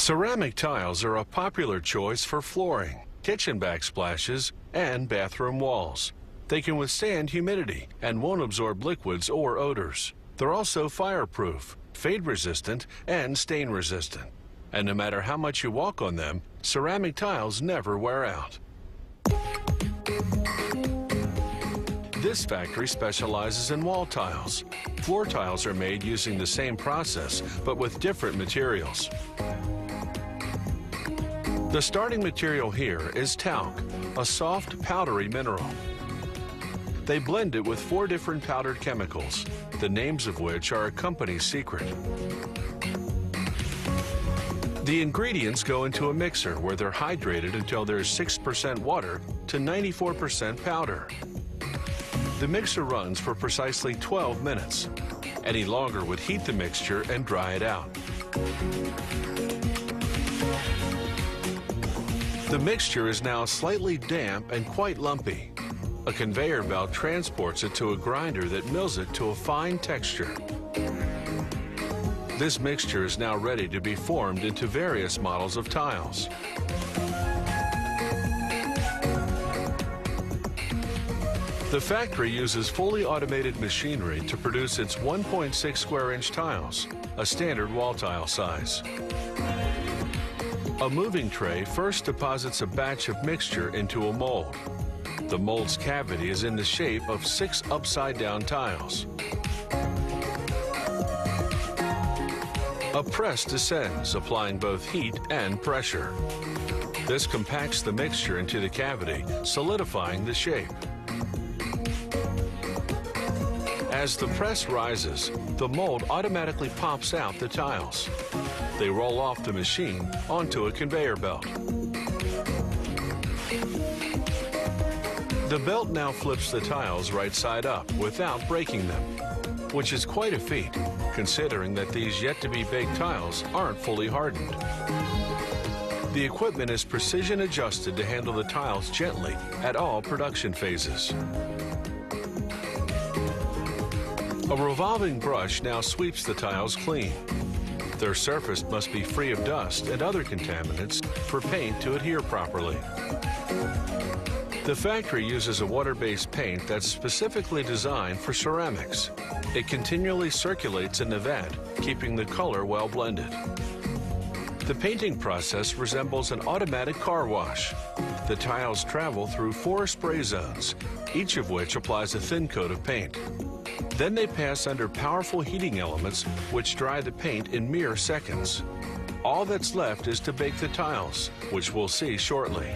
Ceramic tiles are a popular choice for flooring, kitchen backsplashes, and bathroom walls. They can withstand humidity and won't absorb liquids or odors. They're also fireproof, fade-resistant, and stain-resistant. And no matter how much you walk on them, ceramic tiles never wear out. This factory specializes in wall tiles. Floor tiles are made using the same process, but with different materials. The starting material here is talc, a soft, powdery mineral. They blend it with 4 different powdered chemicals, the names of which are a company's secret. The ingredients go into a mixer where they're hydrated until there's 6% water to 94% powder. The mixer runs for precisely 12 minutes. Any longer would heat the mixture and dry it out. The mixture is now slightly damp and quite lumpy. A conveyor belt transports it to a grinder that mills it to a fine texture. This mixture is now ready to be formed into various models of tiles. The factory uses fully automated machinery to produce its 1.6 square inch tiles, a standard wall tile size. A moving tray first deposits a batch of mixture into a mold. The mold's cavity is in the shape of 6 upside-down tiles. A press descends, applying both heat and pressure. This compacts the mixture into the cavity, solidifying the shape. As the press rises, the mold automatically pops out the tiles. They roll off the machine onto a conveyor belt. The belt now flips the tiles right side up without breaking them, which is quite a feat, considering that these yet-to-be-baked tiles aren't fully hardened. The equipment is precision adjusted to handle the tiles gently at all production phases. A revolving brush now sweeps the tiles clean. Their surface must be free of dust and other contaminants for paint to adhere properly. The factory uses a water-based paint that's specifically designed for ceramics. It continually circulates in the vat, keeping the color well blended. The painting process resembles an automatic car wash. The tiles travel through 4 spray zones, each of which applies a thin coat of paint. Then they pass under powerful heating elements which dry the paint in mere seconds. All that's left is to bake the tiles, which we'll see shortly.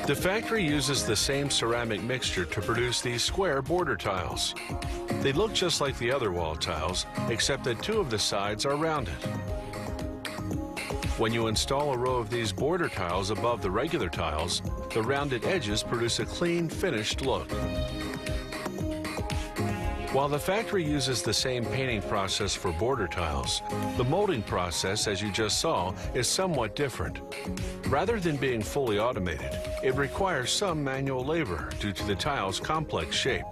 The factory uses the same ceramic mixture to produce these square border tiles. They look just like the other wall tiles, except that 2 of the sides are rounded. When you install a row of these border tiles above the regular tiles, the rounded edges produce a clean, finished look. While the factory uses the same painting process for border tiles, the molding process, as you just saw, is somewhat different. Rather than being fully automated, it requires some manual labor due to the tile's complex shape.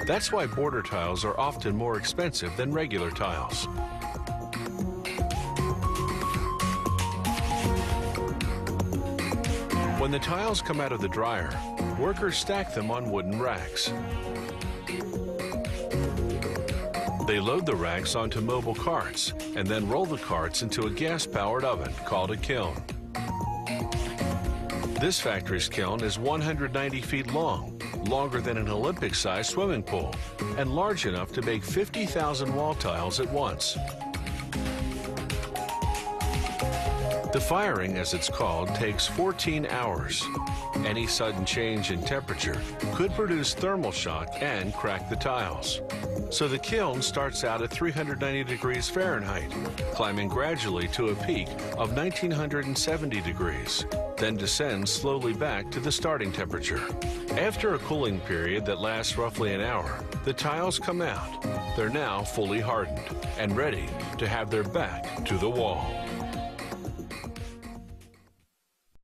That's why border tiles are often more expensive than regular tiles. When the tiles come out of the dryer, workers stack them on wooden racks. They load the racks onto mobile carts and then roll the carts into a gas-powered oven called a kiln. This factory's kiln is 190 feet long, longer than an Olympic-sized swimming pool, and large enough to bake 50,000 wall tiles at once. The firing, as it's called, takes 14 hours. Any sudden change in temperature could produce thermal shock and crack the tiles. So the kiln starts out at 390 degrees Fahrenheit, climbing gradually to a peak of 1970 degrees, then descends slowly back to the starting temperature. After a cooling period that lasts roughly an hour, the tiles come out. They're now fully hardened and ready to have their back to the wall.